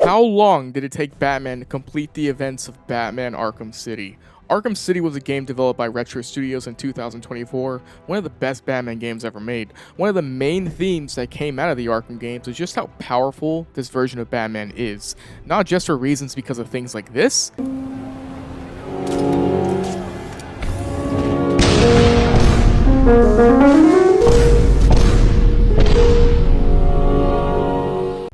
How long did it take Batman to complete the events of Batman Arkham City? Arkham City was a game developed by Retro Studios in 2024, one of the best Batman games ever made. One of the main themes that came out of the Arkham games is just how powerful this version of Batman is. Not just for reasons because of things like this,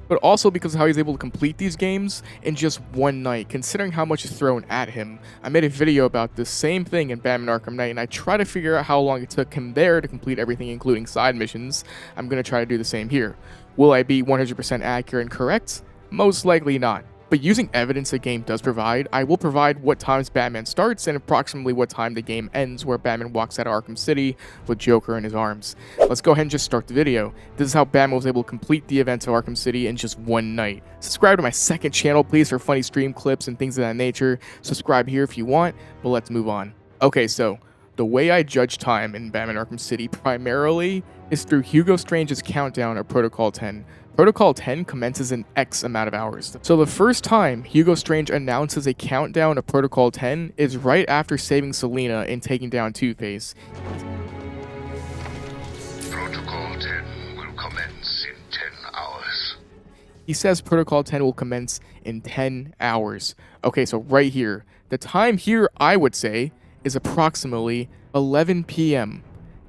but also because of how he's able to complete these games in just one night, considering how much is thrown at him. I made a video about this same thing in Batman Arkham Knight, and I try to figure out how long it took him there to complete everything, including side missions. I'm going to try to do the same here. Will I be 100% accurate and correct? Most likely not. But using evidence the game does provide, I will provide what times Batman starts and approximately what time the game ends, where Batman walks out of Arkham City with Joker in his arms. Let's go ahead and just start the video. This is how Batman was able to complete the events of Arkham City in just one night. Subscribe to my second channel, please, for funny stream clips and things of that nature. Subscribe here if you want, but let's move on. Okay, so the way I judge time in Batman Arkham City primarily is through Hugo Strange's countdown of Protocol 10. Protocol 10 commences in X amount of hours. So the first time Hugo Strange announces a countdown of Protocol 10 is right after saving Selina and taking down Two-Face. Protocol 10 will commence in 10 hours. He says Protocol 10 will commence in 10 hours. Okay, so right here, the time here I would say is approximately 11 p.m.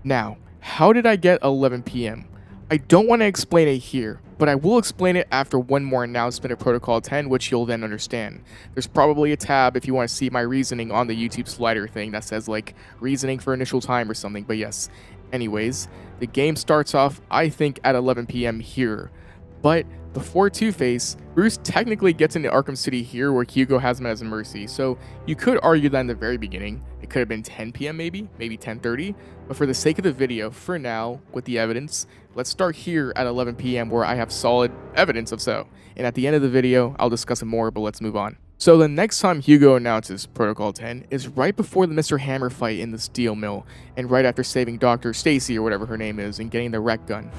Now, how did I get 11 p.m.? I don't want to explain it here, but I will explain it after one more announcement of Protocol 10, which you'll then understand. There's probably a tab if you want to see my reasoning on the YouTube slider thing that says like reasoning for initial time or something, but yes. Anyways, the game starts off, I think, at 11 p.m. here. But before Two-Face, Bruce technically gets into Arkham City here where Hugo has him as a mercy, so you could argue that in the very beginning, it could have been 10 p.m. maybe 10:30, but for the sake of the video, for now, with the evidence, let's start here at 11 p.m. where I have solid evidence of so, and at the end of the video, I'll discuss it more, but let's move on. So the next time Hugo announces Protocol 10 is right before the Mr. Hammer fight in the steel mill, and right after saving Dr. Stacy or whatever her name is and getting the wreck gun.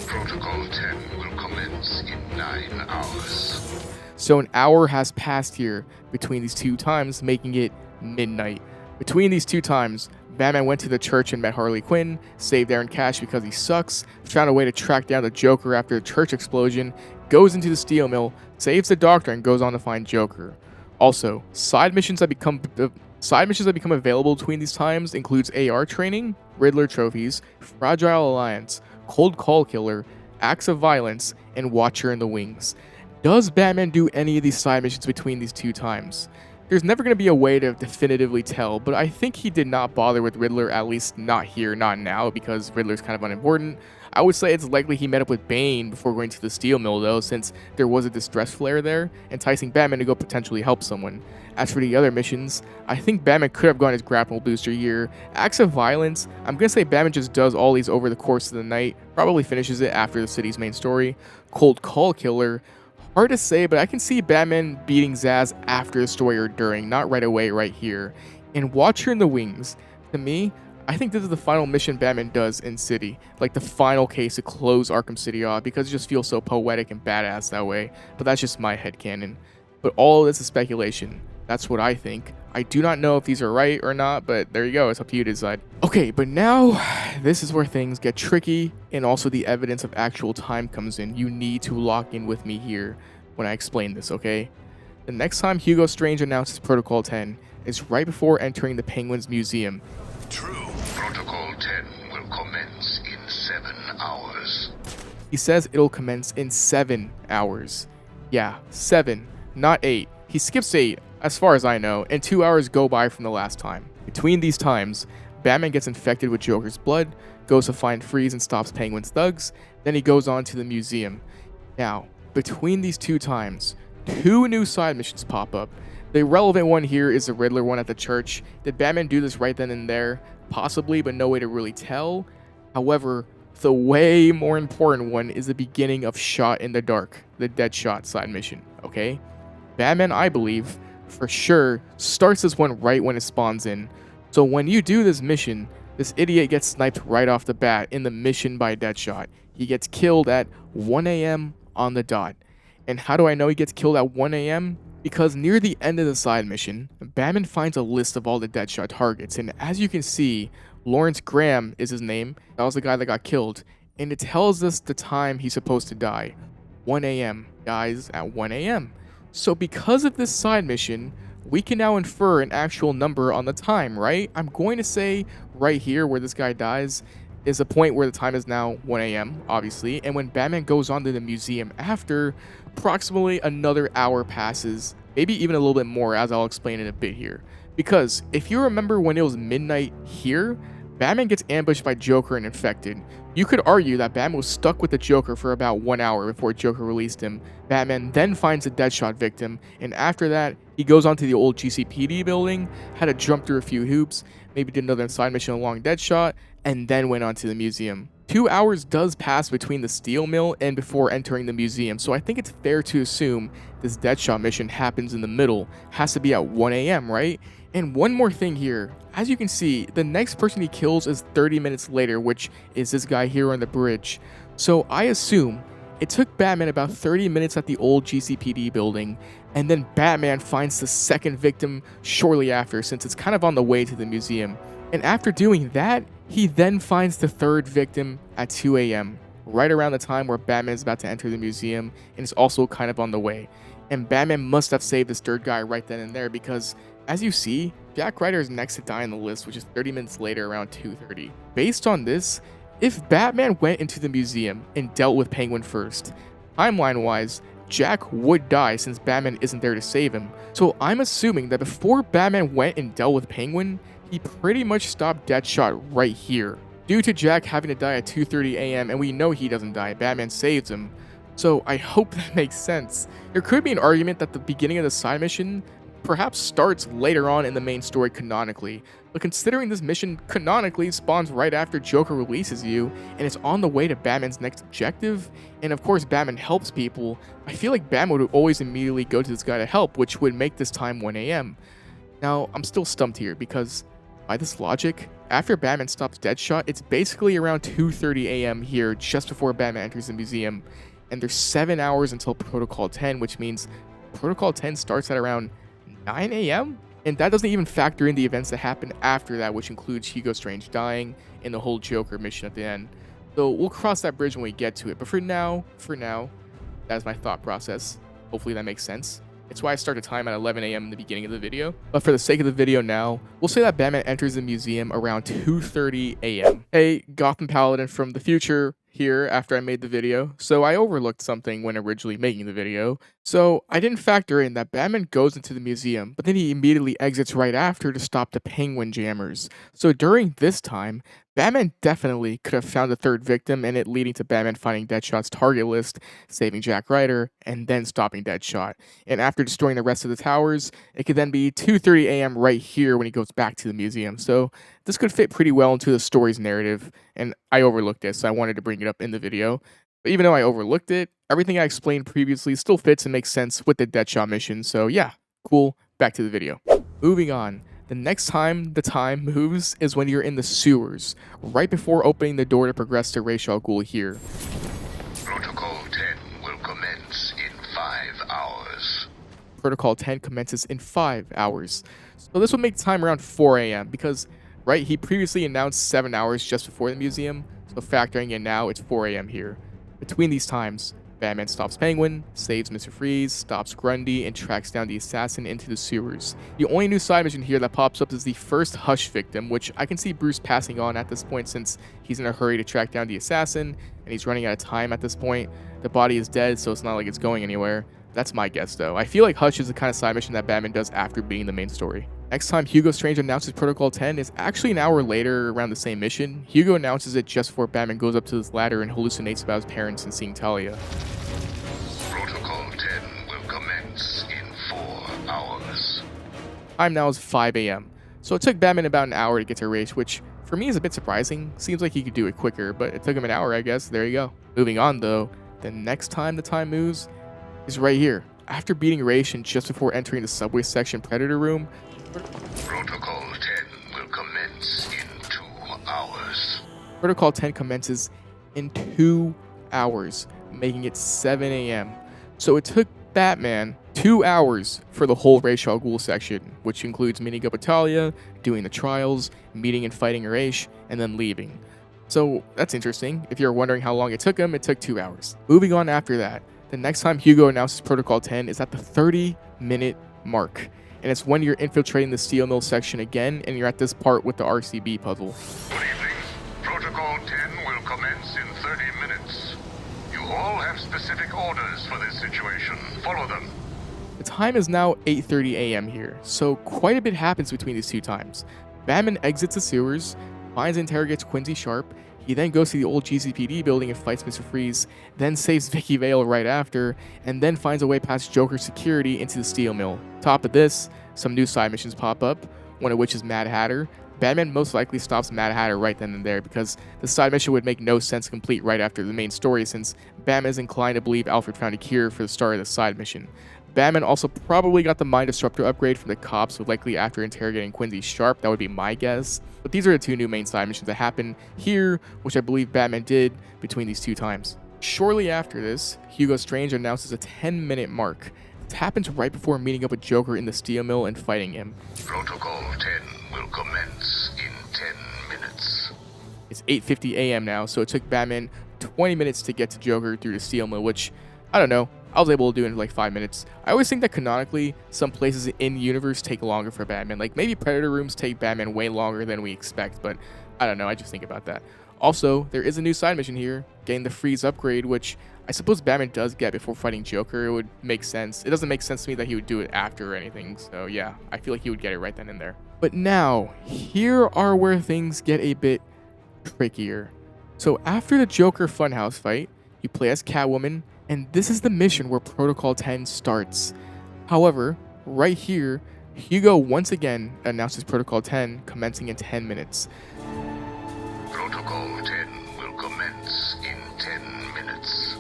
Protocol 10 will commence in 9 hours. So an hour has passed here between these two times, making it midnight. Between these two times, Batman went to the church and met Harley Quinn, saved Aaron Cash because he sucks, found a way to track down the Joker after the church explosion, goes into the steel mill, saves the Doctor, and goes on to find Joker. Also, side missions that become available between these times includes AR training, Riddler trophies, Fragile Alliance, Cold Call Killer, Acts of Violence, and Watcher in the Wings. Does Batman do any of these side missions between these two times? There's never going to be a way to definitively tell, but I think he did not bother with Riddler, at least not here, not now, because Riddler's kind of unimportant. I would say it's likely he met up with Bane before going to the steel mill, though, since there was a distress flare there, enticing Batman to go potentially help someone. As for the other missions, I think Batman could have gone his grapple booster here. Acts of Violence, I'm going to say Batman just does all these over the course of the night, probably finishes it after the city's main story. Cold Call Killer, hard to say, but I can see Batman beating Zsasz after the story or during, not right away right here. And Watcher in the Wings, to me, I think this is the final mission Batman does in City, like the final case to close Arkham City off, because it just feels so poetic and badass that way, but that's just my headcanon. But all of this is speculation. That's what I think. I do not know if these are right or not, but there you go, it's up to you to decide. Okay, but now, this is where things get tricky, and also the evidence of actual time comes in. You need to lock in with me here when I explain this, okay? The next time Hugo Strange announces Protocol 10 is right before entering the Penguin's museum. True. Protocol 10 will commence in 7 hours. He says it'll commence in 7 hours. Yeah, 7, not 8. He skips 8, as far as I know, and 2 hours go by from the last time. Between these times, Batman gets infected with Joker's blood, goes to find Freeze and stops Penguin's thugs, then he goes on to the museum. Now, between these two times, 2 new side missions pop up. The relevant one here is the Riddler one at the church. Did Batman do this right then and there? Possibly, but no way to really tell. However, the way more important one is the beginning of Shot in the Dark, the Deadshot side mission, okay? Batman, I believe, for sure, starts this one right when it spawns in. So when you do this mission, this idiot gets sniped right off the bat in the mission by Deadshot. He gets killed at 1 a.m. on the dot. And how do I know he gets killed at 1 a.m.? Because near the end of the side mission, Batman finds a list of all the Deadshot targets, and as you can see, Lawrence Graham is his name. That was the guy that got killed, and it tells us the time he's supposed to die. 1 a.m. Dies at 1 a.m. So because of this side mission, we can now infer an actual number on the time, right? I'm going to say right here where this guy dies is a point where the time is now 1 a.m., obviously, and when Batman goes on to the museum after, approximately another hour passes, maybe even a little bit more, as I'll explain in a bit here. Because if you remember when it was midnight here, Batman gets ambushed by Joker and infected. You could argue that Batman was stuck with the Joker for about 1 hour before Joker released him. Batman then finds a Deadshot victim, and after that, he goes onto the old GCPD building, had to jump through a few hoops, maybe did another side mission along Deadshot, and then went on to the museum. 2 hours does pass between the steel mill and before entering the museum, so I think it's fair to assume this Deadshot mission happens in the middle, has to be at 1 a.m., right? And one more thing here, as you can see, the next person he kills is 30 minutes later, which is this guy here on the bridge. So I assume it took Batman about 30 minutes at the old GCPD building, and then Batman finds the second victim shortly after, since it's kind of on the way to the museum. And after doing that, he then finds the third victim at 2 a.m., right around the time where Batman is about to enter the museum, and is also kind of on the way. And Batman must have saved this third guy right then and there, because as you see, Jack Ryder is next to die on the list, which is 30 minutes later around 2:30. Based on this, if Batman went into the museum and dealt with Penguin first, timeline-wise, Jack would die since Batman isn't there to save him. So I'm assuming that before Batman went and dealt with Penguin, he pretty much stopped Deadshot right here. Due to Jack having to die at 2:30 a.m. and we know he doesn't die, Batman saves him. So I hope that makes sense. There could be an argument that the beginning of the side mission perhaps starts later on in the main story canonically, but considering this mission canonically spawns right after Joker releases you, and it's on the way to Batman's next objective, and of course Batman helps people, I feel like Batman would always immediately go to this guy to help, which would make this time 1 a.m. Now, I'm still stumped here, because by this logic, after Batman stops Deadshot, it's basically around 2:30 a.m. here, just before Batman enters the museum, and there's 7 hours until Protocol 10, which means Protocol 10 starts at around 9 a.m.? And that doesn't even factor in the events that happen after that, which includes Hugo Strange dying and the whole Joker mission at the end. So we'll cross that bridge when we get to it. But for now, that's my thought process. Hopefully that makes sense. It's why I started time at 11 a.m. in the beginning of the video. But for the sake of the video now, we'll say that Batman enters the museum around 2:30 a.m. Hey, Gotham Paladin from the future here after I made the video. So I overlooked something when originally making the video. So I didn't factor in that Batman goes into the museum, but then he immediately exits right after to stop the Penguin jammers. So during this time, Batman definitely could have found a third victim, and it leading to Batman finding Deadshot's target list, saving Jack Ryder, and then stopping Deadshot. And after destroying the rest of the towers, it could then be 2:30 a.m. right here when he goes back to the museum. So this could fit pretty well into the story's narrative, and I overlooked it, so I wanted to bring it up in the video. But even though I overlooked it, everything I explained previously still fits and makes sense with the Deadshot mission. So yeah, cool, back to the video. Moving on. The next time the time moves is when you're in the sewers, right before opening the door to progress to Ra's al Ghul here. Protocol 10 will commence in 5 hours. Protocol 10 commences in 5 hours. So this would make the time around 4 a.m. because, right, he previously announced 7 hours just before the museum, so factoring in now, it's 4 a.m. here. Between these times, Batman stops Penguin, saves Mr. Freeze, stops Grundy, and tracks down the assassin into the sewers. The only new side mission here that pops up is the first Hush victim, which I can see Bruce passing on at this point since he's in a hurry to track down the assassin, and he's running out of time at this point. The body is dead, so it's not like it's going anywhere. That's my guess, though. I feel like Hush is the kind of side mission that Batman does after beating the main story. Next time Hugo Strange announces Protocol 10 is actually an hour later around the same mission. Hugo announces it just before Batman goes up to this ladder and hallucinates about his parents and seeing Talia. Protocol 10 will commence in 4 hours. Time now is 5 a.m. So it took Batman about an hour to get to Ra's, which for me is a bit surprising. Seems like he could do it quicker, but it took him an hour, I guess. There you go. Moving on, though, the next time the time moves is right here. After beating Ra's and just before entering the subway section Predator room, Protocol 10 will commence in 2 hours. Protocol 10 commences in 2 hours, making it 7 a.m. So it took Batman 2 hours for the whole Ra's al Ghul section, which includes meeting up with Talia, doing the trials, meeting and fighting Ra's, and then leaving. So that's interesting. If you're wondering how long it took him, it took 2 hours. Moving on after that, the next time Hugo announces Protocol 10 is at the 30-minute mark. And it's when you're infiltrating the steel mill section again, and you're at this part with the RCB puzzle. Good evening. Protocol 10 will commence in 30 minutes. You all have specific orders for this situation. Follow them. The time is now 8:30 a.m. here, so quite a bit happens between these two times. Batman exits the sewers, finds and interrogates Quincy Sharp. He then goes to the old GCPD building and fights Mr. Freeze, then saves Vicky Vale right after, and then finds a way past Joker's security into the steel mill. Top of this, some new side missions pop up, one of which is Mad Hatter. Batman most likely stops Mad Hatter right then and there because the side mission would make no sense to complete right after the main story, since Batman is inclined to believe Alfred found a cure for the start of the side mission. Batman also probably got the Mind Disruptor upgrade from the cops, so likely after interrogating Quincy Sharp, that would be my guess. But these are the two new main side missions that happen here, which I believe Batman did between these two times. Shortly after this, Hugo Strange announces a 10-minute mark. This happens right before meeting up with Joker in the steel mill and fighting him. Protocol 10 will commence in 10 minutes. It's 8:50 a.m. now, so it took Batman 20 minutes to get to Joker through the steel mill, which, I don't know, I was able to do it in like 5 minutes. I always think that canonically, some places in universe take longer for Batman. Like maybe Predator rooms take Batman way longer than we expect, but I don't know, I just think about that. Also, there is a new side mission here, getting the Freeze upgrade, which I suppose Batman does get before fighting Joker. It would make sense. It doesn't make sense to me that he would do it after or anything, so yeah, I feel like he would get it right then and there. But now, here are where things get a bit trickier. So after the Joker Funhouse fight, you play as Catwoman, and this is the mission where Protocol 10 starts. However, right here, Hugo once again announces Protocol 10 commencing in 10 minutes. Protocol 10 will commence in 10 minutes.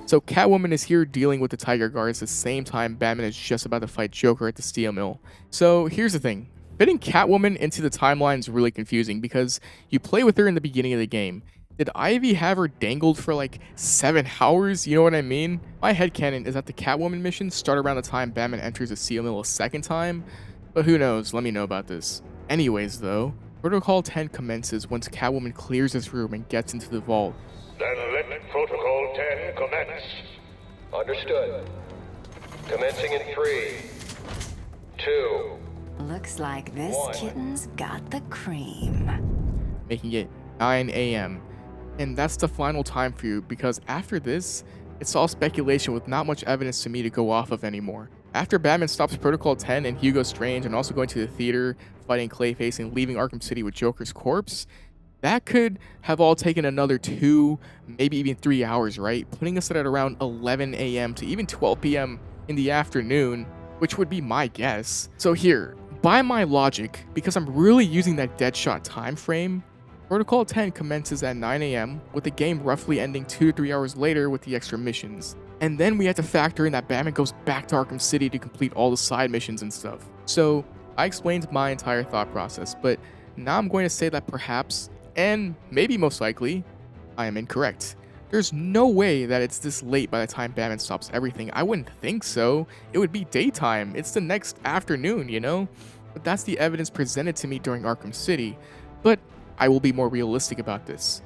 So Catwoman is here dealing with the Tiger Guards the same time Batman is just about to fight Joker at the steel mill. So here's the thing. Fitting Catwoman into the timeline is really confusing because you play with her in the beginning of the game. Did Ivy have her dangled for like 7 hours? You know what I mean? My headcanon is that the Catwoman missions start around the time Batman enters the steel mill a second time, but who knows? Let me know about this. Anyways though, Protocol 10 commences once Catwoman clears this room and gets into the vault. Then let Protocol 10 commence. Understood. Commencing in 3, 2. Looks like this kitten's got the cream. Making it 9 a.m. And that's the final time for you, because after this, it's all speculation with not much evidence to me to go off of anymore. After Batman stops Protocol 10 and Hugo Strange and also going to the theater, fighting Clayface and leaving Arkham City with Joker's corpse, that could have all taken another 2, maybe even 3 hours, right? Putting us at around 11 a.m. to even 12 p.m. in the afternoon, which would be my guess. So here, by my logic, because I'm really using that Deadshot time frame, Protocol 10 commences at 9 a.m. with the game roughly ending 2 to 3 hours later with the extra missions. And then we have to factor in that Batman goes back to Arkham City to complete all the side missions and stuff. So I explained my entire thought process, but now I'm going to say that perhaps, and maybe most likely, I am incorrect. There's no way that it's this late by the time Batman stops everything. I wouldn't think so. It would be daytime. It's the next afternoon, you know? But that's the evidence presented to me during Arkham City. But I will be more realistic about this.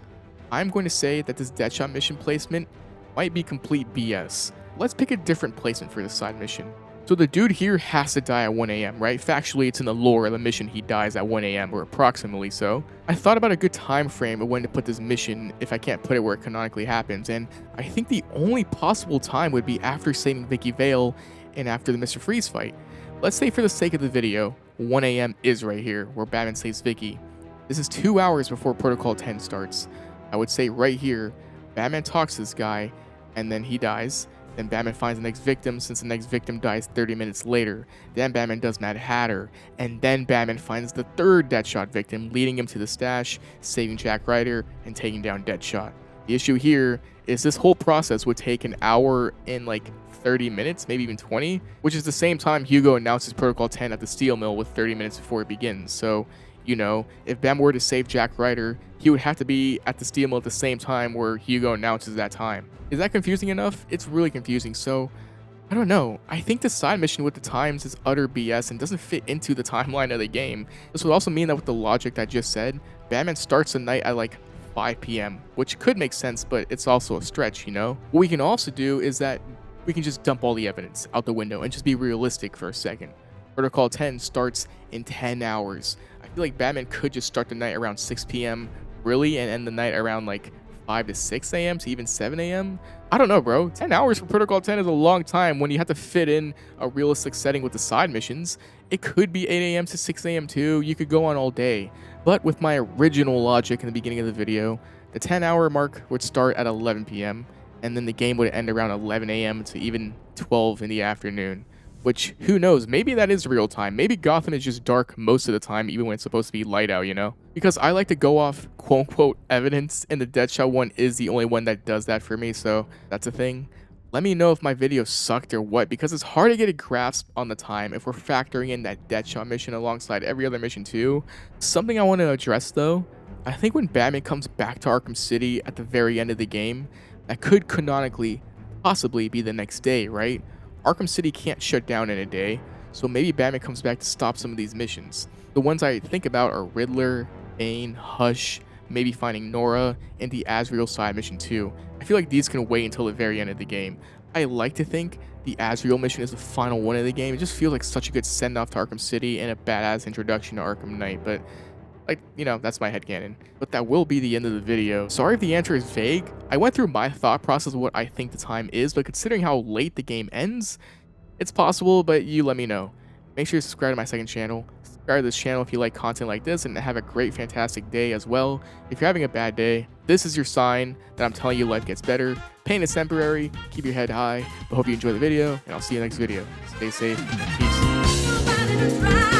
I'm going to say that this Deadshot mission placement might be complete BS. Let's pick a different placement for this side mission. So the dude here has to die at 1 a.m., right? Factually, it's in the lore of the mission he dies at 1 a.m. or approximately so. I thought about a good time frame of when to put this mission if I can't put it where it canonically happens, and I think the only possible time would be after saving Vicky Vale and after the Mr. Freeze fight. Let's say for the sake of the video, 1 a.m. is right here, where Batman saves Vicky. This is 2 hours before Protocol 10 starts. I would say right here, Batman talks to this guy, and then he dies. Then Batman finds the next victim, since the next victim dies 30 minutes later. Then Batman does Mad Hatter, and then Batman finds the third Deadshot victim, leading him to the stash, saving Jack Ryder, and taking down Deadshot. The issue here is this whole process would take an hour and like 30 minutes, maybe even 20, which is the same time Hugo announces Protocol 10 at the steel mill with 30 minutes before it begins. So You know, if Batman were to save Jack Ryder, he would have to be at the steel mill at the same time where Hugo announces that time. Is that confusing enough? It's really confusing, so I don't know. I think the side mission with the times is utter BS and doesn't fit into the timeline of the game. This would also mean that with the logic that I just said, Batman starts the night at like 5 p.m., which could make sense, but it's also a stretch, you know? What we can also do is that we can just dump all the evidence out the window and just be realistic for a second. Protocol 10 starts in 10 hours. I feel like Batman could just start the night around 6 p.m. really and end the night around like 5 to 6 a.m. to even 7 a.m. I don't know, bro. 10 hours for Protocol 10 is a long time when you have to fit in a realistic setting with the side missions. It could be 8 a.m. to 6 a.m. too. You could go on all day. But with my original logic in the beginning of the video, the 10-hour mark would start at 11 p.m. and then the game would end around 11 a.m. to even 12 in the afternoon. Which, who knows, maybe that is real time. Maybe Gotham is just dark most of the time, even when it's supposed to be light out, you know? Because I like to go off quote-unquote evidence, and the Deadshot one is the only one that does that for me, so that's a thing. Let me know if my video sucked or what, because it's hard to get a grasp on the time if we're factoring in that Deadshot mission alongside every other mission too. Something I want to address though, I think when Batman comes back to Arkham City at the very end of the game, that could canonically possibly be the next day, right? Arkham City can't shut down in a day, so maybe Batman comes back to stop some of these missions. The ones I think about are Riddler, Bane, Hush, maybe finding Nora, and the Azrael side mission too. I feel like these can wait until the very end of the game. I like to think the Azrael mission is the final one of the game. It just feels like such a good send-off to Arkham City and a badass introduction to Arkham Knight, but like, you know, that's my headcanon. But that will be the end of the video. Sorry if the answer is vague. I went through my thought process of what I think the time is, but considering how late the game ends, it's possible, but you let me know. Make sure to subscribe to my second channel. Subscribe to this channel if you like content like this, and have a great, fantastic day as well. If you're having a bad day, this is your sign that I'm telling you life gets better. Pain is temporary. Keep your head high. I hope you enjoy the video, and I'll see you next video. Stay safe. Peace.